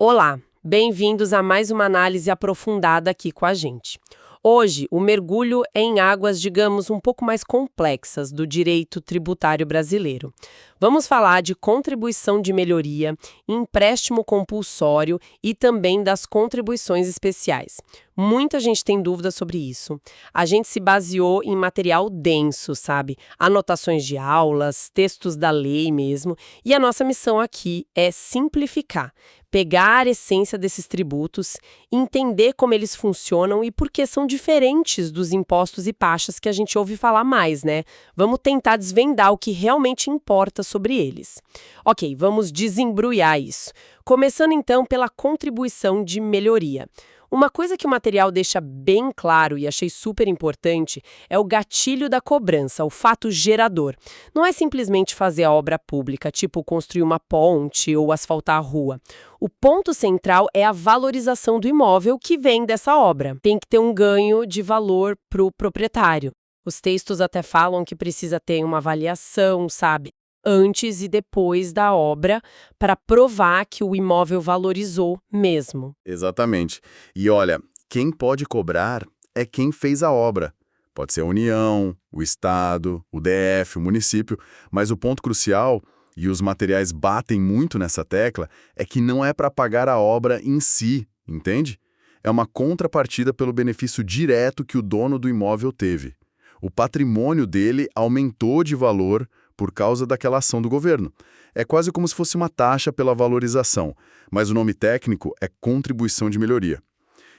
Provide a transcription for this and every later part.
Olá, bem-vindos a mais uma análise aprofundada aqui com a gente. Hoje, o mergulho é em águas, digamos, um pouco mais complexas do direito tributário brasileiro. Vamos falar de contribuição de melhoria, empréstimo compulsório e também das contribuições especiais. Muita gente tem dúvida sobre isso. A gente se baseou em material denso, sabe? Anotações de aulas, textos da lei mesmo, e a nossa missão aqui é simplificar. Pegar a essência desses tributos, entender como eles funcionam e por que são diferentes dos impostos e taxas que a gente ouve falar mais, né? Vamos tentar desvendar o que realmente importa sobre eles. Ok, vamos desembrulhar isso. Começando então pela contribuição de melhoria. Uma coisa que o material deixa bem claro e achei super importante é o gatilho da cobrança, o fato gerador. Não é simplesmente fazer a obra pública, tipo construir uma ponte ou asfaltar a rua. O ponto central é a valorização do imóvel que vem dessa obra. Tem que ter um ganho de valor para o proprietário. Os textos até falam que precisa ter uma avaliação, sabe? Antes e depois da obra, para provar que o imóvel valorizou mesmo. Exatamente. E olha, quem pode cobrar é quem fez a obra. Pode ser a União, o Estado, o DF, o município, mas o ponto crucial, e os materiais batem muito nessa tecla, é que não é para pagar a obra em si, entende? É uma contrapartida pelo benefício direto que o dono do imóvel teve. O patrimônio dele aumentou de valor por causa daquela ação do governo. É quase como se fosse uma taxa pela valorização, mas o nome técnico é contribuição de melhoria.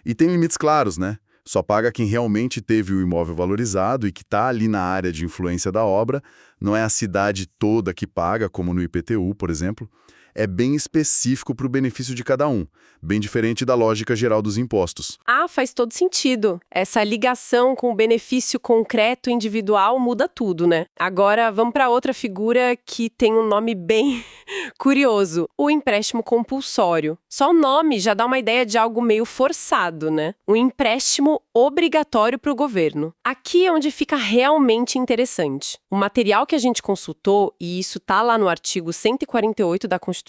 E tem limites claros, né? Só paga quem realmente teve o imóvel valorizado e que está ali na área de influência da obra, não é a cidade toda que paga, como no IPTU, por exemplo. É bem específico para o benefício de cada um, bem diferente da lógica geral dos impostos. Ah, faz todo sentido. Essa ligação com o benefício concreto individual muda tudo, né? Agora, vamos para outra figura que tem um nome bem curioso, o empréstimo compulsório. Só o nome já dá uma ideia de algo meio forçado, né? Um empréstimo obrigatório para o governo. Aqui é onde fica realmente interessante. O material que a gente consultou, e isso tá lá no artigo 148 da Constituição,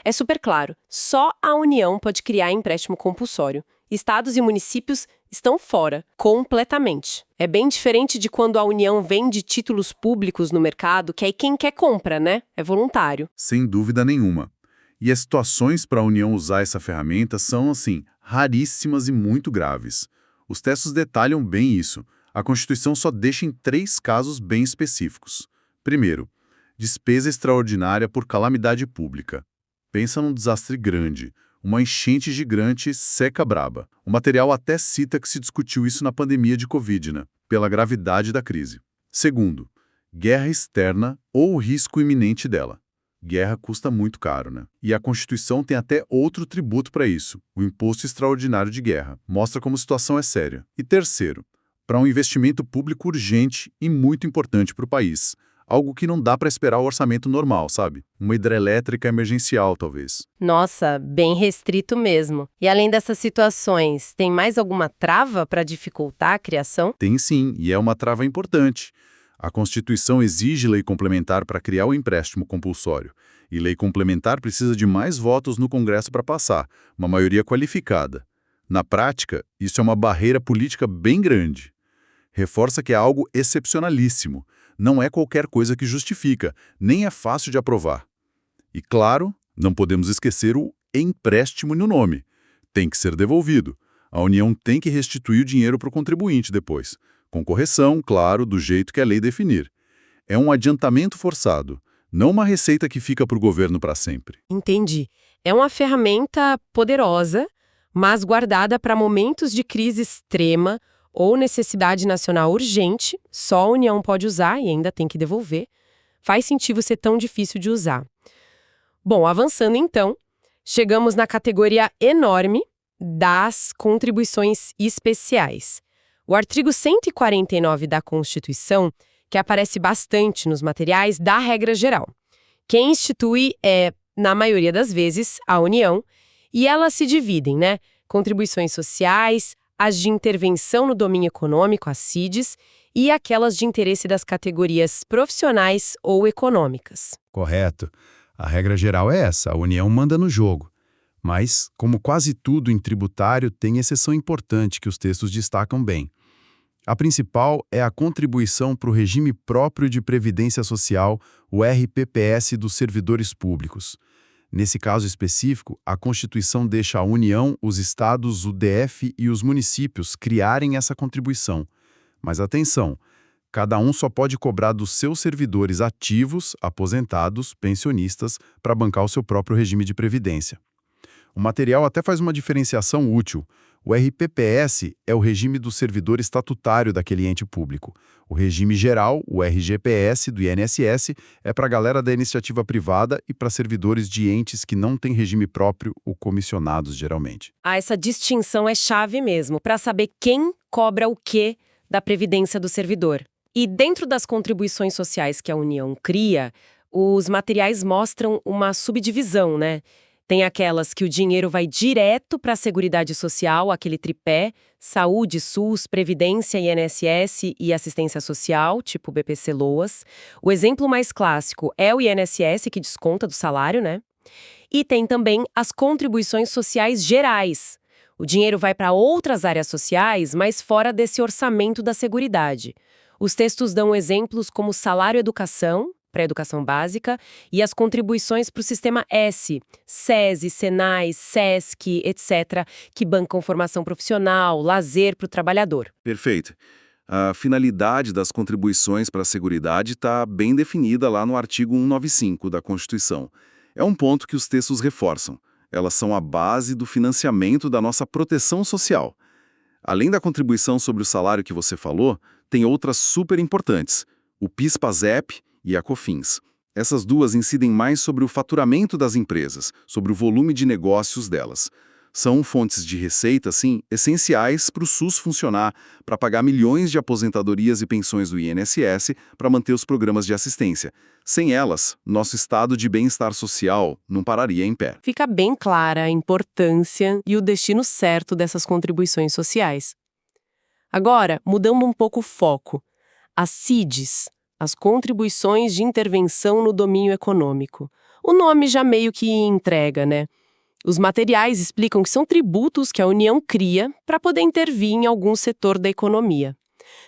é super claro. Só a União pode criar empréstimo compulsório. Estados e municípios estão fora, completamente. É bem diferente de quando a União vende títulos públicos no mercado, que aí quem quer compra, né? É voluntário. Sem dúvida nenhuma. E as situações para a União usar essa ferramenta são, assim, raríssimas e muito graves. Os textos detalham bem isso. A Constituição só deixa em 3 casos bem específicos. Primeiro, despesa extraordinária por calamidade pública. Pensa num desastre grande, uma enchente gigante seca braba. O material até cita que se discutiu isso na pandemia de Covid, né? Pela gravidade da crise. Segundo, guerra externa ou o risco iminente dela. Guerra custa muito caro, né? E a Constituição tem até outro tributo para isso, o Imposto Extraordinário de Guerra. Mostra como a situação é séria. E terceiro, para um investimento público urgente e muito importante para o país. Algo que não dá para esperar o orçamento normal, sabe? Uma hidrelétrica emergencial, talvez. Nossa, bem restrito mesmo. E além dessas situações, tem mais alguma trava para dificultar a criação? Tem sim, e é uma trava importante. A Constituição exige lei complementar para criar o empréstimo compulsório. E lei complementar precisa de mais votos no Congresso para passar, uma maioria qualificada. Na prática, isso é uma barreira política bem grande. Reforça que é algo excepcionalíssimo. Não é qualquer coisa que justifica, nem é fácil de aprovar. E claro, não podemos esquecer o empréstimo no nome. Tem que ser devolvido. A União tem que restituir o dinheiro para o contribuinte depois, com correção, claro, do jeito que a lei definir. É um adiantamento forçado, não uma receita que fica para o governo para sempre. Entendi. É uma ferramenta poderosa, mas guardada para momentos de crise extrema ou necessidade nacional urgente, só a União pode usar e ainda tem que devolver. Faz sentido ser tão difícil de usar. Bom, avançando então, chegamos na categoria enorme das contribuições especiais. O artigo 149 da Constituição, que aparece bastante nos materiais, dá a regra geral. Quem institui é, na maioria das vezes, a União, e elas se dividem, né? Contribuições sociais, as de intervenção no domínio econômico, as CIDs, e aquelas de interesse das categorias profissionais ou econômicas. Correto. A regra geral é essa, a União manda no jogo. Mas, como quase tudo em tributário, tem exceção importante que os textos destacam bem. A principal é a contribuição para o regime próprio de previdência social, o RPPS dos servidores públicos. Nesse caso específico, a Constituição deixa a União, os estados, o DF e os municípios criarem essa contribuição. Mas atenção, cada um só pode cobrar dos seus servidores ativos, aposentados, pensionistas, para bancar o seu próprio regime de previdência. O material até faz uma diferenciação útil. O RPPS é o regime do servidor estatutário daquele ente público. O regime geral, o RGPS do INSS, é para a galera da iniciativa privada e para servidores de entes que não têm regime próprio ou comissionados, geralmente. Essa distinção é chave mesmo, para saber quem cobra o quê da previdência do servidor. E dentro das contribuições sociais que a União cria, os materiais mostram uma subdivisão, né? Tem aquelas que o dinheiro vai direto para a Seguridade Social, aquele tripé, saúde, SUS, Previdência, INSS e assistência social, tipo BPC-Loas. O exemplo mais clássico é o INSS, que desconta do salário, né? E tem também as contribuições sociais gerais. O dinheiro vai para outras áreas sociais, mas fora desse orçamento da Seguridade. Os textos dão exemplos como salário-educação, para a educação básica, e as contribuições para o sistema S, SESI, SENAI, SESC, etc., que bancam formação profissional, lazer para o trabalhador. Perfeito. A finalidade das contribuições para a Seguridade está bem definida lá no artigo 195 da Constituição. É um ponto que os textos reforçam. Elas são a base do financiamento da nossa proteção social. Além da contribuição sobre o salário que você falou, tem outras super importantes, o PIS/PASEP e a COFINS. Essas duas incidem mais sobre o faturamento das empresas, sobre o volume de negócios delas. São fontes de receita, sim, essenciais para o SUS funcionar, para pagar milhões de aposentadorias e pensões do INSS, para manter os programas de assistência. Sem elas, nosso estado de bem-estar social não pararia em pé. Fica bem clara a importância e o destino certo dessas contribuições sociais. Agora, mudando um pouco o foco, as CIDs, as contribuições de intervenção no domínio econômico. O nome já meio que entrega, né? Os materiais explicam que são tributos que a União cria para poder intervir em algum setor da economia.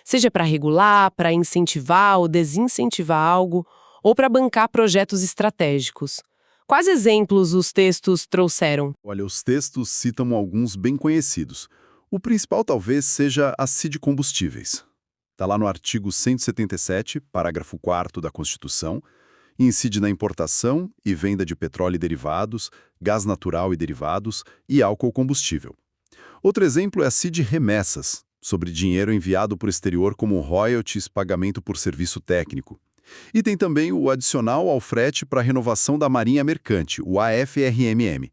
Seja para regular, para incentivar ou desincentivar algo, ou para bancar projetos estratégicos. Quais exemplos os textos trouxeram? Olha, os textos citam alguns bem conhecidos. O principal talvez seja a CID Combustíveis. Está lá no artigo 177, parágrafo 4º da Constituição, e incide na importação e venda de petróleo e derivados, gás natural e derivados e álcool combustível. Outro exemplo é a CID Remessas, sobre dinheiro enviado por exterior como royalties, pagamento por serviço técnico. E tem também o adicional ao frete para a renovação da Marinha Mercante, o AFRMM,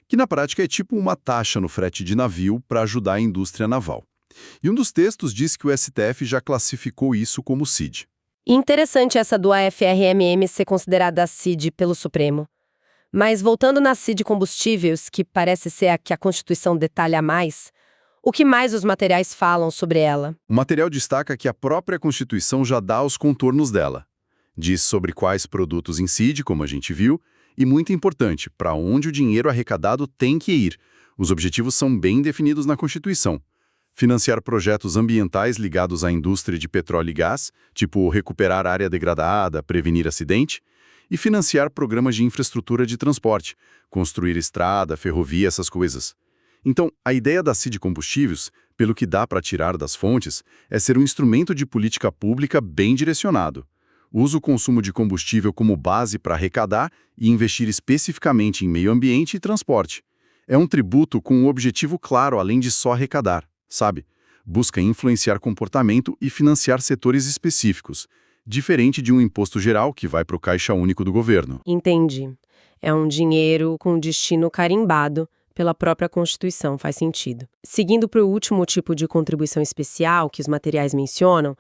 que na prática é tipo uma taxa no frete de navio para ajudar a indústria naval. E um dos textos diz que o STF já classificou isso como CID. Interessante essa do AFRMM ser considerada CID pelo Supremo. Mas voltando na CID Combustíveis, que parece ser a que a Constituição detalha mais, o que mais os materiais falam sobre ela? O material destaca que a própria Constituição já dá os contornos dela. Diz sobre quais produtos incide, como a gente viu, e muito importante, para onde o dinheiro arrecadado tem que ir. Os objetivos são bem definidos na Constituição. Financiar projetos ambientais ligados à indústria de petróleo e gás, tipo recuperar área degradada, prevenir acidente, e financiar programas de infraestrutura de transporte, construir estrada, ferrovia, essas coisas. Então, a ideia da CID Combustíveis, pelo que dá para tirar das fontes, é ser um instrumento de política pública bem direcionado. Usa o consumo de combustível como base para arrecadar e investir especificamente em meio ambiente e transporte. É um tributo com um objetivo claro além de só arrecadar, sabe? Busca influenciar comportamento e financiar setores específicos, diferente de um imposto geral que vai para o Caixa Único do governo. Entendi. É um dinheiro com destino carimbado pela própria Constituição, faz sentido. Seguindo para o último tipo de contribuição especial que os materiais mencionam,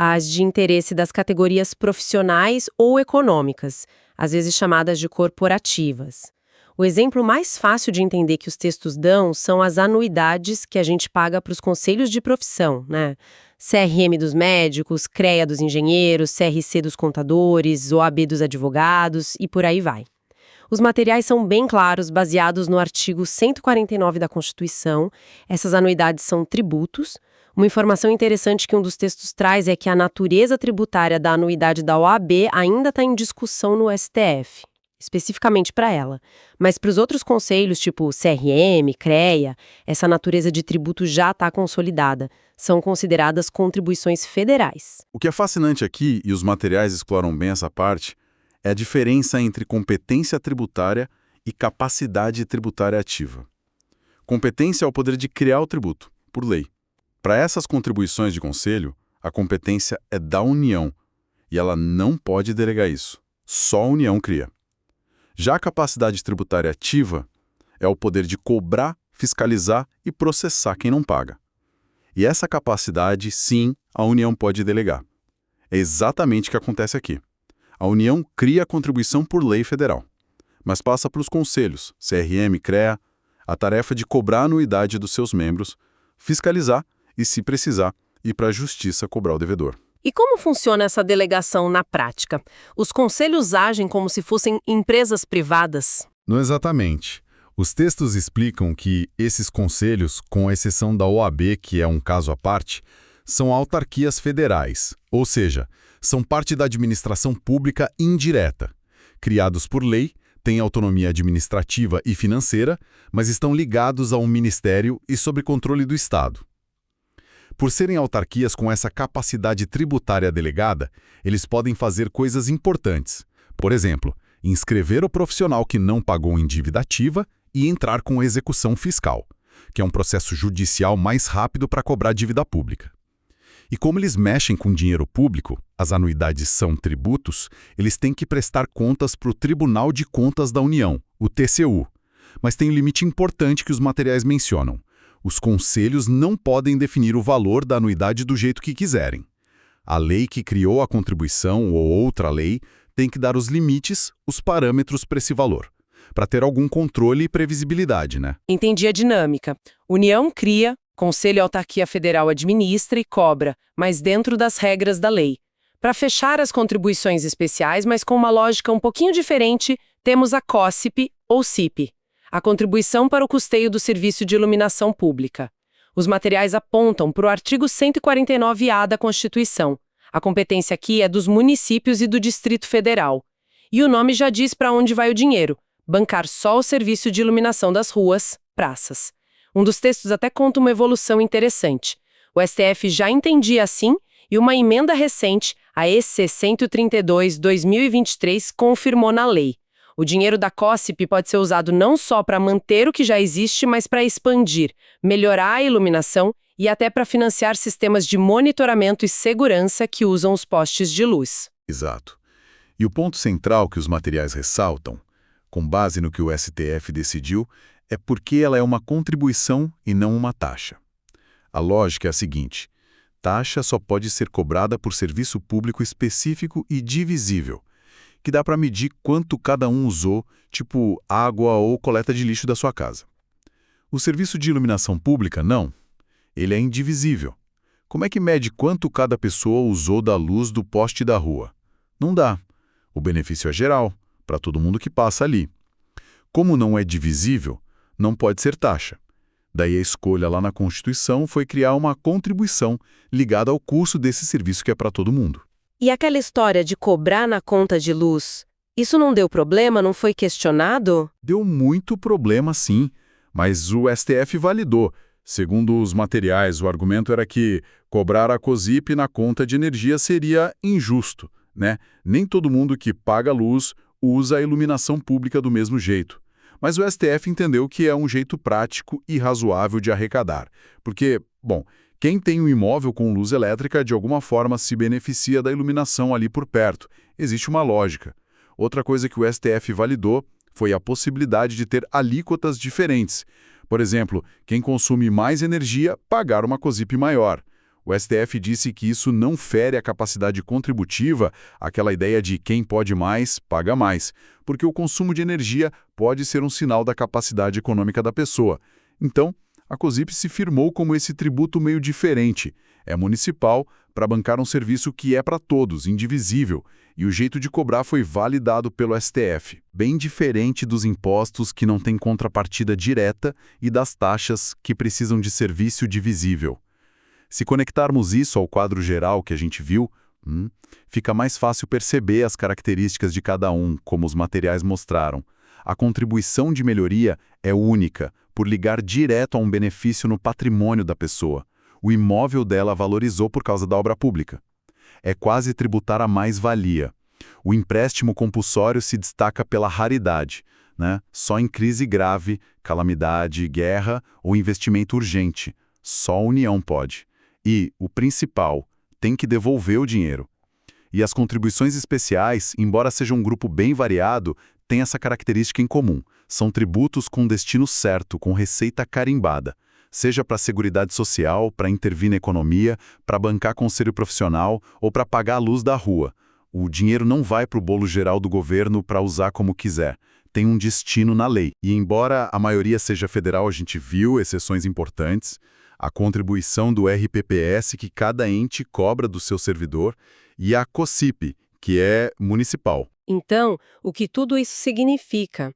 as de interesse das categorias profissionais ou econômicas, às vezes chamadas de corporativas. O exemplo mais fácil de entender que os textos dão são as anuidades que a gente paga para os conselhos de profissão, né? CRM dos médicos, CREA dos engenheiros, CRC dos contadores, OAB dos advogados e por aí vai. Os materiais são bem claros, baseados no artigo 149 da Constituição. Essas anuidades são tributos. Uma informação interessante que um dos textos traz é que a natureza tributária da anuidade da OAB ainda está em discussão no STF, especificamente para ela. Mas para os outros conselhos, tipo CRM, CREA, essa natureza de tributo já está consolidada. São consideradas contribuições federais. O que é fascinante aqui, e os materiais exploram bem essa parte, é a diferença entre competência tributária e capacidade tributária ativa. Competência é o poder de criar o tributo, por lei. Para essas contribuições de conselho, a competência é da União, e ela não pode delegar isso. Só a União cria. Já a capacidade tributária ativa é o poder de cobrar, fiscalizar e processar quem não paga. E essa capacidade, sim, a União pode delegar. É exatamente o que acontece aqui. A União cria a contribuição por lei federal, mas passa para os conselhos, CRM, CREA, a tarefa de cobrar a anuidade dos seus membros, fiscalizar e, se precisar, ir para a justiça cobrar o devedor. E como funciona essa delegação na prática? Os conselhos agem como se fossem empresas privadas? Não exatamente. Os textos explicam que esses conselhos, com exceção da OAB, que é um caso à parte, são autarquias federais, ou seja, são parte da administração pública indireta. Criados por lei, têm autonomia administrativa e financeira, mas estão ligados a um ministério e sob controle do Estado. Por serem autarquias com essa capacidade tributária delegada, eles podem fazer coisas importantes. Por exemplo, inscrever o profissional que não pagou em dívida ativa e entrar com execução fiscal, que é um processo judicial mais rápido para cobrar dívida pública. E como eles mexem com dinheiro público, as anuidades são tributos, eles têm que prestar contas para o Tribunal de Contas da União, o TCU. Mas tem um limite importante que os materiais mencionam. Os conselhos não podem definir o valor da anuidade do jeito que quiserem. A lei que criou a contribuição ou outra lei tem que dar os limites, os parâmetros para esse valor, para ter algum controle e previsibilidade, né? Entendi a dinâmica. União cria, Conselho e Autarquia Federal administra e cobra, mas dentro das regras da lei. Para fechar as contribuições especiais, mas com uma lógica um pouquinho diferente, temos a COSIP ou CIP, a contribuição para o custeio do serviço de iluminação pública. Os materiais apontam para o artigo 149-A da Constituição. A competência aqui é dos municípios e do Distrito Federal. E o nome já diz para onde vai o dinheiro: bancar só o serviço de iluminação das ruas, praças. Um dos textos até conta uma evolução interessante. O STF já entendia assim, e uma emenda recente, a EC 132/2023, confirmou na lei. O dinheiro da COSIP pode ser usado não só para manter o que já existe, mas para expandir, melhorar a iluminação e até para financiar sistemas de monitoramento e segurança que usam os postes de luz. Exato. E o ponto central que os materiais ressaltam, com base no que o STF decidiu, é porque ela é uma contribuição e não uma taxa. A lógica é a seguinte: taxa só pode ser cobrada por serviço público específico e divisível, que dá para medir quanto cada um usou, tipo água ou coleta de lixo da sua casa. O serviço de iluminação pública, não. Ele é indivisível. Como é que mede quanto cada pessoa usou da luz do poste da rua? Não dá. O benefício é geral, para todo mundo que passa ali. Como não é divisível, não pode ser taxa. Daí a escolha lá na Constituição foi criar uma contribuição ligada ao custo desse serviço que é para todo mundo. E aquela história de cobrar na conta de luz, isso não deu problema, não foi questionado? Deu muito problema, sim, mas o STF validou. Segundo os materiais, o argumento era que cobrar a COSIP na conta de energia seria injusto, né? Nem todo mundo que paga luz usa a iluminação pública do mesmo jeito. Mas o STF entendeu que é um jeito prático e razoável de arrecadar, porque, bom, quem tem um imóvel com luz elétrica de alguma forma se beneficia da iluminação ali por perto. Existe uma lógica. Outra coisa que o STF validou foi a possibilidade de ter alíquotas diferentes. Por exemplo, quem consome mais energia, pagar uma COSIP maior. O STF disse que isso não fere a capacidade contributiva, aquela ideia de quem pode mais, paga mais, porque o consumo de energia pode ser um sinal da capacidade econômica da pessoa. Então, A COSIP se firmou como esse tributo meio diferente. É municipal para bancar um serviço que é para todos, indivisível, e o jeito de cobrar foi validado pelo STF, bem diferente dos impostos que não têm contrapartida direta e das taxas que precisam de serviço divisível. Se conectarmos isso ao quadro geral que a gente viu, fica mais fácil perceber as características de cada um, como os materiais mostraram. A contribuição de melhoria é única, por ligar direto a um benefício no patrimônio da pessoa. O imóvel dela valorizou por causa da obra pública. É quase tributar a mais-valia. O empréstimo compulsório se destaca pela raridade, né? Só em crise grave, calamidade, guerra ou investimento urgente. Só a União pode. E, o principal, tem que devolver o dinheiro. E as contribuições especiais, embora seja um grupo bem variado, têm essa característica em comum. São tributos com destino certo, com receita carimbada. Seja para a Seguridade Social, para intervir na economia, para bancar conselho profissional ou para pagar a luz da rua. O dinheiro não vai para o bolo geral do governo para usar como quiser. Tem um destino na lei. E embora a maioria seja federal, a gente viu exceções importantes, a contribuição do RPPS que cada ente cobra do seu servidor e a COSIP, que é municipal. Então, o que tudo isso significa?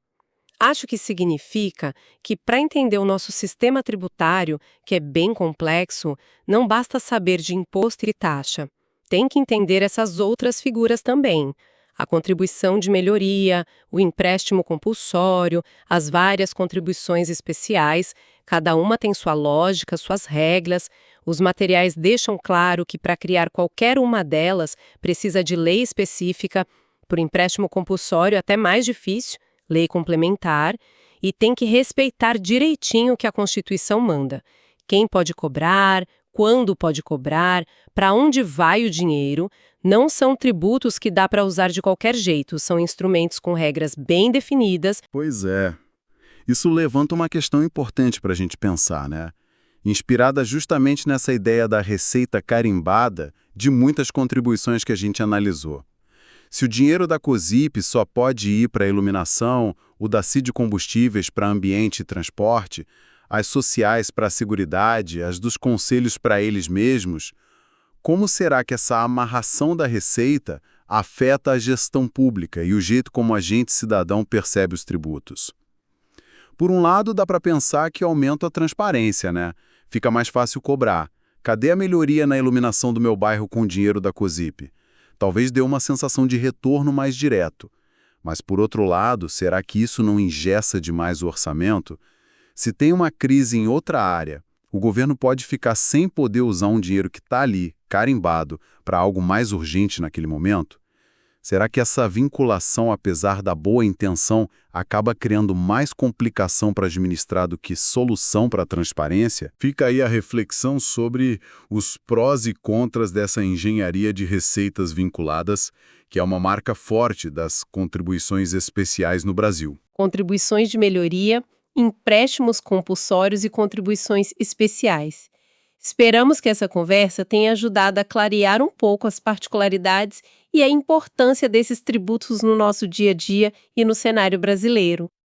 Acho que significa que, para entender o nosso sistema tributário, que é bem complexo, não basta saber de imposto e taxa. Tem que entender essas outras figuras também. A contribuição de melhoria, o empréstimo compulsório, as várias contribuições especiais, cada uma tem sua lógica, suas regras. Os materiais deixam claro que, para criar qualquer uma delas, precisa de lei específica, por empréstimo compulsório até mais difícil, lei complementar, e tem que respeitar direitinho o que a Constituição manda. Quem pode cobrar, quando pode cobrar, para onde vai o dinheiro, não são tributos que dá para usar de qualquer jeito, são instrumentos com regras bem definidas. Pois é. Isso levanta uma questão importante para a gente pensar, né? Inspirada justamente nessa ideia da receita carimbada de muitas contribuições que a gente analisou. Se o dinheiro da COSIP só pode ir para a iluminação, o da CID Combustíveis para ambiente e transporte, as sociais para a seguridade, as dos conselhos para eles mesmos, como será que essa amarração da receita afeta a gestão pública e o jeito como a gente cidadão percebe os tributos? Por um lado, dá para pensar que aumenta a transparência, né? Fica mais fácil cobrar. Cadê a melhoria na iluminação do meu bairro com o dinheiro da COSIP? Talvez dê uma sensação de retorno mais direto. Mas, por outro lado, será que isso não engessa demais o orçamento? Se tem uma crise em outra área, o governo pode ficar sem poder usar um dinheiro que está ali, carimbado, para algo mais urgente naquele momento? Será que essa vinculação, apesar da boa intenção, acaba criando mais complicação para administrar do que solução para a transparência? Fica aí a reflexão sobre os prós e contras dessa engenharia de receitas vinculadas, que é uma marca forte das contribuições especiais no Brasil. Contribuições de melhoria, empréstimos compulsórios e contribuições especiais. Esperamos que essa conversa tenha ajudado a clarear um pouco as particularidades e a importância desses tributos no nosso dia a dia e no cenário brasileiro.